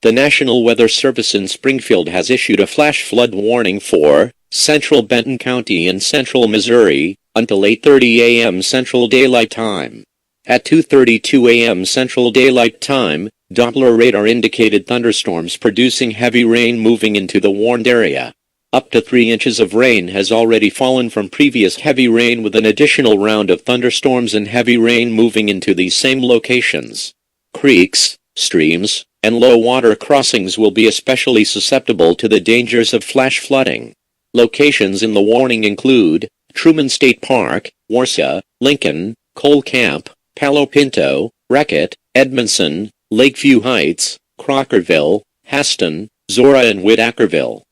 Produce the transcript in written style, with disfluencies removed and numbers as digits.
The National Weather Service in Springfield has issued a flash flood warning for central Benton County and central Missouri until 8:30 a.m. Central Daylight Time. At 2:32 a.m. Central Daylight Time, Doppler radar indicated thunderstorms producing heavy rain moving into the warned area. Up to 3 inches of rain has already fallen from previous heavy rain, with an additional round of thunderstorms and heavy rain moving into these same locations. Creeks, streams, and low water crossings will be especially susceptible to the dangers of flash flooding. Locations in the warning include Truman State Park, Warsaw, Lincoln, Cole Camp, Palo Pinto, Reckitt, Edmondson, Lakeview Heights, Crockerville, Haston, Zora and Whitacreville.